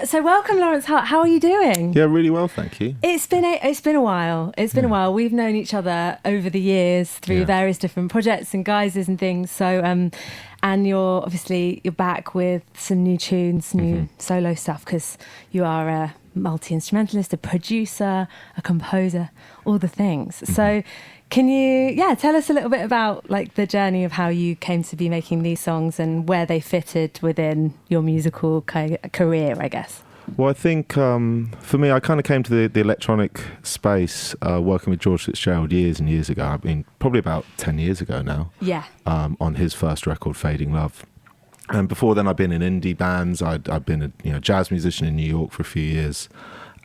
So welcome, Lawrence Hart. How are you doing? Yeah, really well, thank you. It's been a while. It's been a while. We've known each other over the years through various different projects and guises and things. So, and you're back with some new tunes, new solo stuff, because you are a multi-instrumentalist, a producer, a composer, all the things. So can you tell us a little bit about like the journey of how you came to be making these songs and where they fitted within your musical career, I guess? Well, I think for me, I kind of came to the electronic space working with George Fitzgerald years and years ago. I mean, probably about 10 years ago now. Yeah. On his first record, Fading Love. And before then, I'd been in indie bands. I'd been a jazz musician in New York for a few years.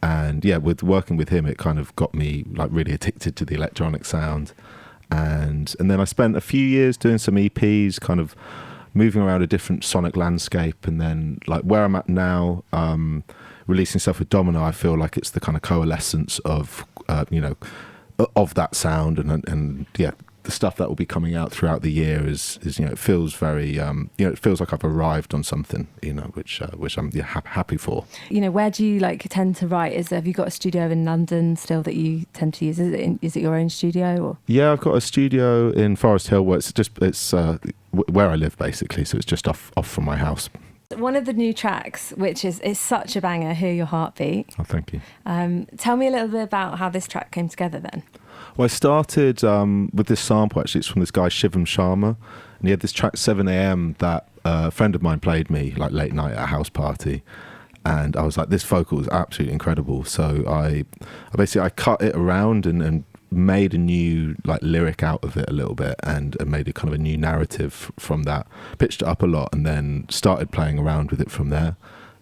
And yeah, with working with him, it kind of got me like really addicted to the electronic sound. And then I spent a few years doing some EPs, kind of moving around a different sonic landscape. And then like where I'm at now, releasing stuff with Domino, I feel like it's the kind of coalescence of, of that sound. And the stuff that will be coming out throughout the year is it feels very it feels like I've arrived on something, which I'm happy for. Where do you tend to write? Have you got a studio in London still that you tend to use? Is it your own studio or? Yeah, I've got a studio in Forest Hill where it's where I live basically, so it's just off from my house. One of the new tracks, which is such a banger, Hear Your Heartbeat. Oh, thank you. Tell me a little bit about how this track came together then. Well, I started with this sample, actually. It's from this guy, Shivam Sharma. And he had this track, 7 a.m, that a friend of mine played me, like late night at a house party. And I was like, this vocal is absolutely incredible. So I cut it around and made a new lyric out of it a little bit and made a kind of a new narrative from that. Pitched it up a lot and then started playing around with it from there.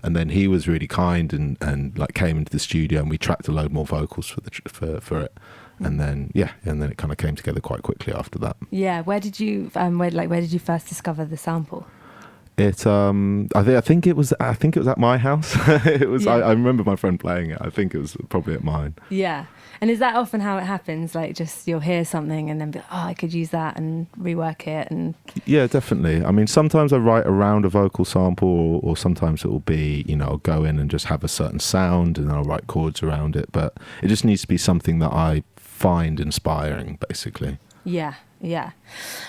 And then he was really kind and came into the studio and we tracked a load more vocals for it. And then it kind of came together quite quickly after that. Yeah, where did you first discover the sample? I think it was at my house. It was. Yeah. I remember my friend playing it. I think it was probably at mine. Yeah, and is that often how it happens? Like, just you'll hear something and then be, I could use that and rework it. And yeah, definitely. I mean, sometimes I write around a vocal sample, or sometimes it will be, I'll go in and just have a certain sound and I'll write chords around it. But it just needs to be something that I find inspiring, basically. Yeah.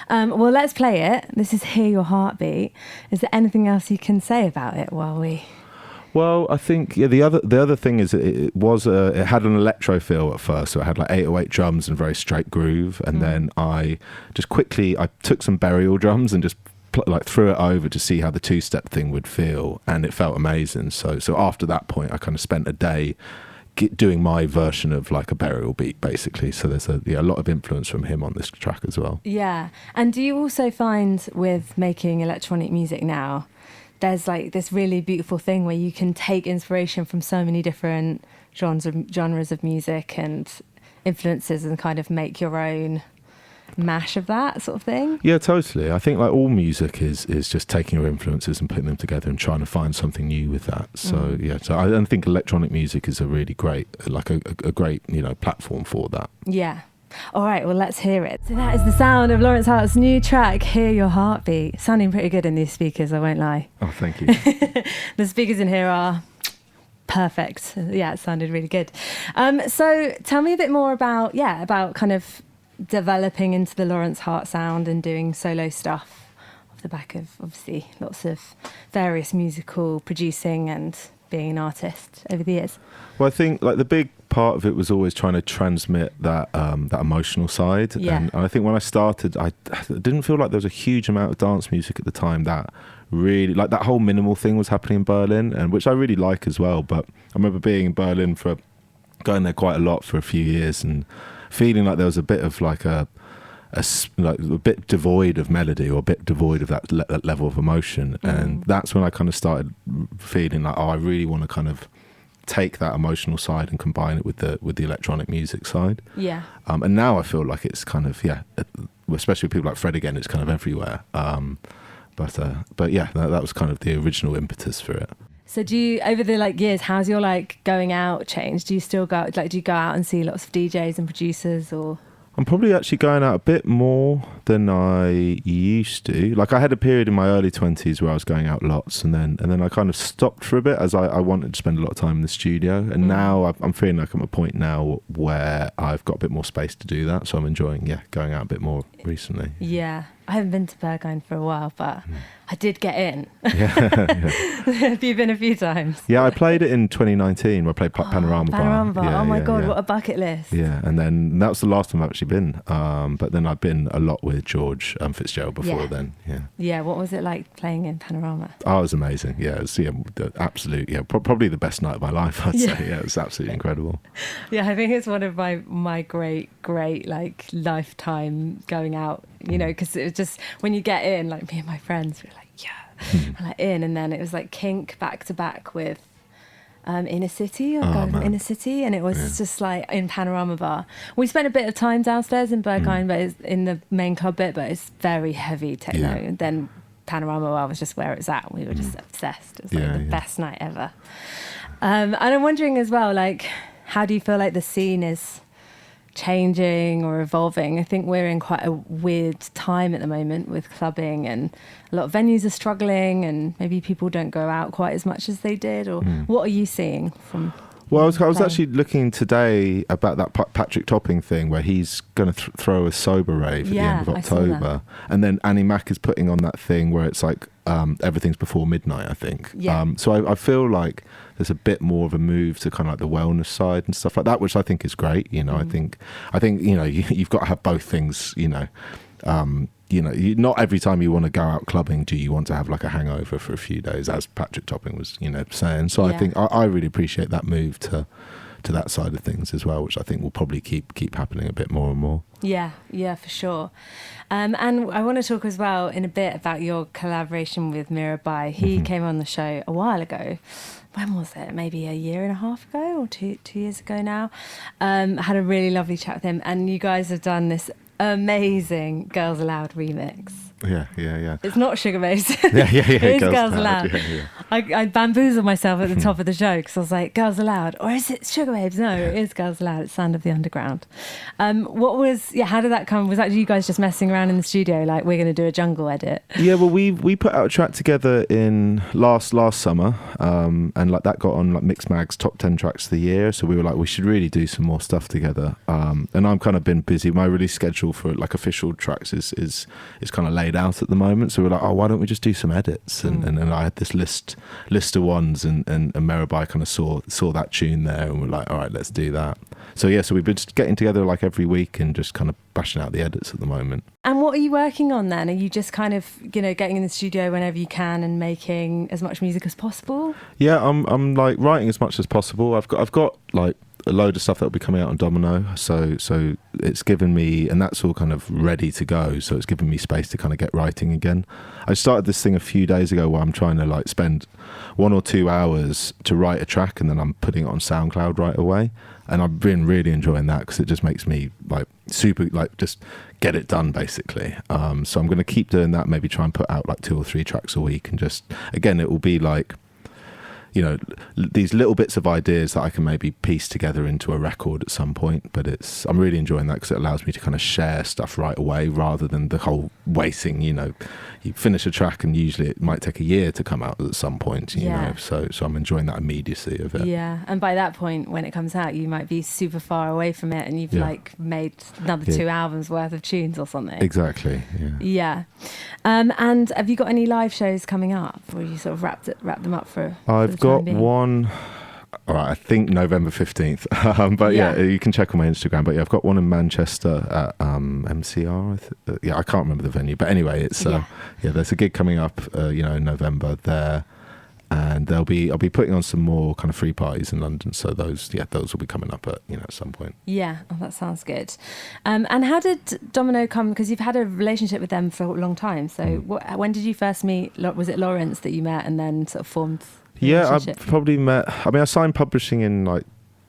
Well, let's play it. This is Hear Your Heartbeat. Is there anything else you can say about it while we... Well, I think the other thing is it had an electro feel at first, so it had 808 drums and very straight groove, and then I took some burial drums and just threw it over to see how the two-step thing would feel, and it felt amazing. So after that point, I kind of spent a day doing my version of a burial beat, basically. So there's a lot of influence from him on this track as well. Yeah. And do you also find with making electronic music now, there's this really beautiful thing where you can take inspiration from so many different genres of music and influences and kind of make your own mash of that sort of thing? Yeah, totally. I think all music is just taking your influences and putting them together and trying to find something new with that. So so I think electronic music is a really great a great platform for that. Yeah. All right, well, let's hear it. So that is the sound of Lawrence Hart's new track, Hear Your Heartbeat. Sounding pretty good in these speakers, I won't lie. Oh, thank you. The speakers in here are perfect. Yeah, it sounded really good. So tell me a bit more about kind of developing into the Lawrence Hart sound and doing solo stuff off the back of obviously lots of various musical producing and being an artist over the years. Well, I think the big part of it was always trying to transmit that that emotional side. Yeah. And I think when I started, I didn't feel like there was a huge amount of dance music at the time that really, that whole minimal thing was happening in Berlin, and which I really like as well. But I remember being in Berlin going there quite a lot for a few years and feeling like there was a bit of a bit devoid of melody or a bit devoid of that level of emotion. And that's when I kind of started feeling I really want to kind of take that emotional side and combine it with the electronic music side. Yeah. And now I feel like it's kind of, especially with people like Fred again, it's kind of everywhere. But yeah, that was kind of the original impetus for it. So do you, over the years, how's your going out changed? Do you still go, do you go out and see lots of DJs and producers or? I'm probably actually going out a bit more than I used to. Like, I had a period in my early 20s where I was going out lots, and then I kind of stopped for a bit as I wanted to spend a lot of time in the studio. And now I'm feeling like I'm at a point now where I've got a bit more space to do that. So I'm enjoying, going out a bit more recently. Yeah. I haven't been to Berghain for a while, but I did get in. Yeah. Have you been a few times? Yeah, I played it in 2019 where I played Panorama Bar. Panorama Bar. Yeah, oh my God, what a bucket list. Yeah, and then that was the last time I've actually been. But then I've been a lot with George Fitzgerald before then. Yeah. Yeah, what was it like playing in Panorama? Oh, it was amazing. Yeah, it was the absolute, probably the best night of my life, I'd say. Yeah, it was absolutely incredible. Yeah, I think it's one of my great like lifetime going out, because it was just when you get in, like me and my friends were like, and like in, and then it was like Kink back to back with Inner City, Inner City, and it was just like in Panorama Bar. We spent a bit of time downstairs in Berghain, but it's in the main club bit, but it's very heavy techno. And then Panorama Bar was just where it was at. We were just obsessed. It was like the best night ever. And I'm wondering as well, like, how do you feel like the scene is changing or evolving? I think we're in quite a weird time at the moment with clubbing, and a lot of venues are struggling, and maybe people don't go out quite as much as they did. Or what are you seeing from? Well, I was actually looking today about that Patrick Topping thing where he's going to throw a sober rave at the end of October, and then Annie Mac is putting on that thing where it's like everything's before midnight, I think. So I feel like there's a bit more of a move to kind of like the wellness side and stuff like that, which I think is great. I think you've got to have both things. Not every time you want to go out clubbing do you want to have like a hangover for a few days, as Patrick Topping was saying. So I think I really appreciate that move to that side of things as well, which I think will probably keep happening a bit more and more. Yeah, for sure. And I want to talk as well in a bit about your collaboration with Mera Bhai. He came on the show a while ago. When was it? Maybe a year and a half ago, or two years ago now. I had a really lovely chat with him, and you guys have done this amazing Girls Aloud remix. Yeah. It's not Sugar Babes. Yeah. It's Girls Aloud. Aloud. Yeah. I bamboozled myself at the top of the show because I was like, Girls Aloud, or is it Sugar Babes? No, it is Girls Aloud. It's Sound of the Underground. How did that come? Was that you guys just messing around in the studio, like, we're going to do a jungle edit? Yeah, well, we put out a track together in last summer, and like that got on like Mixmag's top 10 tracks of the year. So we were like, we should really do some more stuff together. And I've kind of been busy. My release schedule for like official tracks is kind of laid out at the moment. So we're like, why don't we just do some edits? And I had this list of ones, and Mera Bhai kind of saw that tune there, and we're like, all right, let's do that. So we've been just getting together like every week and just kind of bashing out the edits at the moment. And what are you working on then? Are you just kind of, getting in the studio whenever you can and making as much music as possible? Yeah, I'm like writing as much as possible. I've got like a load of stuff that will be coming out on Domino, so it's given me, and that's all kind of ready to go, so it's given me space to kind of get writing again. I started this thing a few days ago where I'm trying to like spend 1 or 2 hours to write a track, and then I'm putting it on SoundCloud right away, and I've been really enjoying that because it just makes me like super, like, just get it done basically. So I'm going to keep doing that, maybe try and put out like 2 or 3 tracks a week, and just, again, it will be like, these little bits of ideas that I can maybe piece together into a record at some point. But I'm really enjoying that because it allows me to kind of share stuff right away rather than the whole waiting. You finish a track and usually it might take a year to come out at some point. You know, so I'm enjoying that immediacy of it. Yeah, and by that point, when it comes out, you might be super far away from it, and you've like made another 2 albums worth of tunes or something. Exactly. Yeah. And have you got any live shows coming up, or you sort of wrap them up for? I've got one. All right, I think November 15th. But you can check on my Instagram. But I've got one in Manchester at MCR. I can't remember the venue. But anyway, it's there's a gig coming up, in November there, and I'll be putting on some more kind of free parties in London. So those will be coming up at some point. Yeah, that sounds good. And how did Domino come? Because you've had a relationship with them for a long time. So when did you first meet? Was it Lawrence that you met and then sort of formed? Yeah, I probably met. I signed publishing in like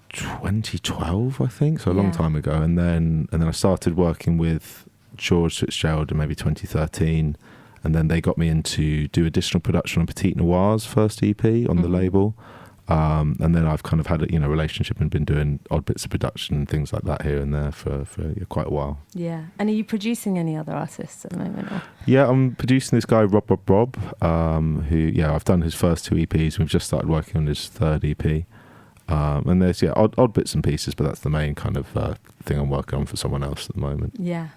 2012, I think, so a long time ago, and then I started working with George Fitzgerald in maybe 2013, and then they got me in to do additional production on Petite Noir's first EP on the label, And then I've kind of had a relationship and been doing odd bits of production and things like that here and there for quite a while. Yeah. And are you producing any other artists at the moment? Or? Yeah, I'm producing this guy Rob, who I've done his first 2 EPs. We've just started working on his 3rd EP. And there's odd bits and pieces, but that's the main kind of thing I'm working on for someone else at the moment. Yeah.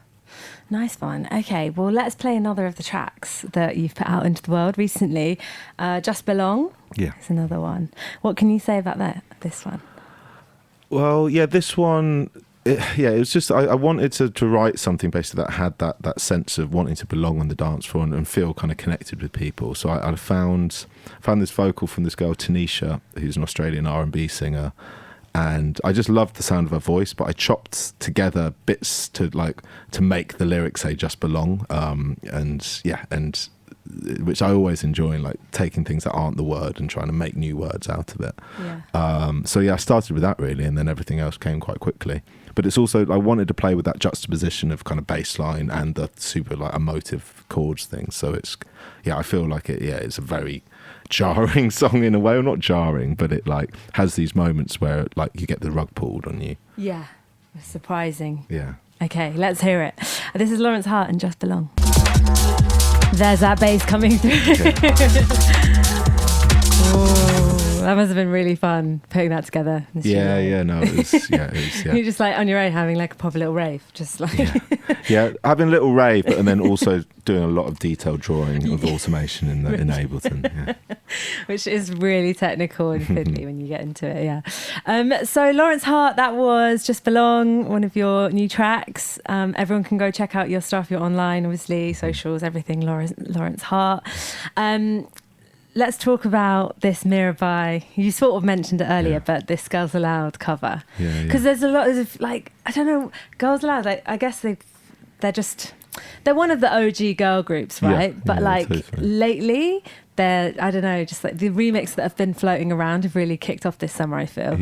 Nice one. Okay, well, let's play another of the tracks that you've put out into the world recently. Just Belong. Yeah. It's another one. What can you say about this one? Well, yeah, this one, it was just, I wanted to write something basically that had that sense of wanting to belong on the dance floor and feel kind of connected with people. So I found this vocal from this girl, Tanisha, who's an Australian R&B singer. And I just loved the sound of her voice, but I chopped together bits to make the lyrics say "just belong," and which I always enjoy, like taking things that aren't the word and trying to make new words out of it. Yeah. I started with that really, and then everything else came quite quickly. But it's also, I wanted to play with that juxtaposition of kind of bass line and the super emotive chords thing. So it's, I feel like it's a very jarring song in a way, or not jarring, but it has these moments where you get the rug pulled on you. Yeah, it's surprising. Yeah. Okay, let's hear it. This is Lawrence Hart and Just Belong. There's that bass coming through. Oh, that must have been really fun putting that together. It was. You're just on your own having a proper little rave, just having a little rave, but and then also doing a lot of detailed drawing of automation in Ableton, which is really technical and fiddly when you get into it. Yeah. So Lawrence Hart, that was Just Belong, one of your new tracks. Everyone can go check out your stuff. You're online, obviously, socials, everything. Lawrence Hart. Let's talk about this Mera Bhai. You sort of mentioned it earlier, but this Girls Aloud cover. Because there's a lot of I don't know, Girls Aloud, I guess they're one of the OG girl groups, right? But totally. Lately, they're, I don't know, just the remix that have been floating around have really kicked off this summer, I feel.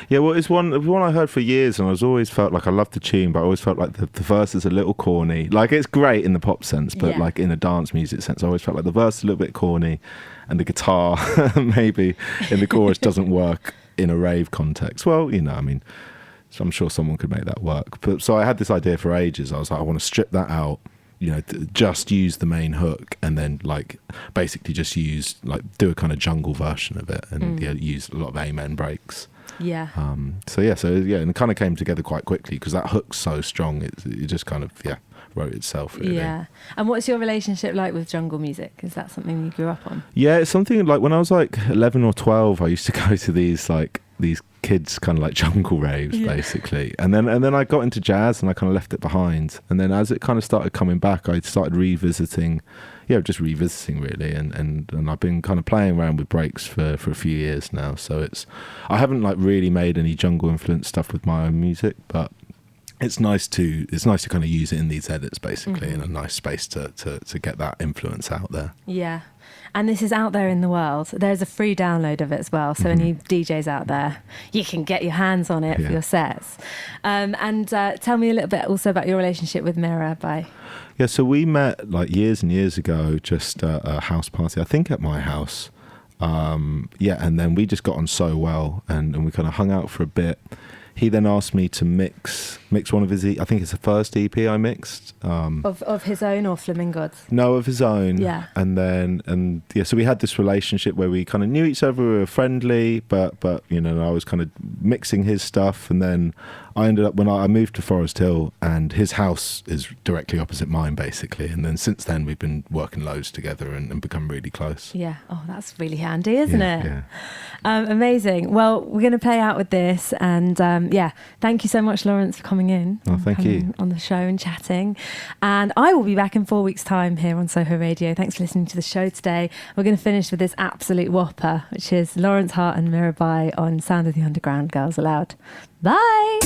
Yeah, well, it's one I heard for years, and I always felt like I loved the tune, but I always felt like the verse is a little corny. It's great in the pop sense, but in a dance music sense, I always felt like the verse is a little bit corny, and the guitar maybe in the chorus doesn't work in a rave context. Well, so I'm sure someone could make that work. But so I had this idea for ages. I was like, I want to strip that out, just use the main hook, and then basically just use do a kind of jungle version of it, and use a lot of amen breaks. Yeah. And it kind of came together quite quickly because that hook's so strong. It just kind of wrote itself, really. Yeah. And what's your relationship like with jungle music? Is that something you grew up on? Yeah, it's something when I was 11 or 12, I used to go to these kids kind of jungle raves, basically. And then I got into jazz and I kind of left it behind. And then as it kind of started coming back, I started revisiting really, and I've been kind of playing around with breaks for a few years now. So I haven't really made any jungle influenced stuff with my own music, but it's nice to kind of use it in these edits, basically, in a nice space to get that influence out there. Yeah. And this is out there in the world. There's a free download of it as well. So any DJs out there, you can get your hands on it for your sets. And tell me a little bit also about your relationship with Mera Bhai. Yeah, so we met years and years ago, just a house party, I think at my house. And then we just got on so well, and we kind of hung out for a bit. He then asked me to mix one of his, I think it's the first EP I mixed. Of his own or Flamingo's? No, of his own. Yeah. So we had this relationship where we kind of knew each other, we were friendly, but I was kind of mixing his stuff, and then I ended up, when I moved to Forest Hill, and his house is directly opposite mine, basically. And then since then, we've been working loads together and become really close. Yeah. Oh, that's really handy, isn't it? Yeah. Amazing. Well, we're going to play out with this. And thank you so much, Lawrence, for coming in. Oh, thank you. On the show and chatting. And I will be back in 4 weeks' time here on Soho Radio. Thanks for listening to the show today. We're going to finish with this absolute whopper, which is Lawrence Hart and Mera Bhai on Sound of the Underground, Girls Aloud. Bye.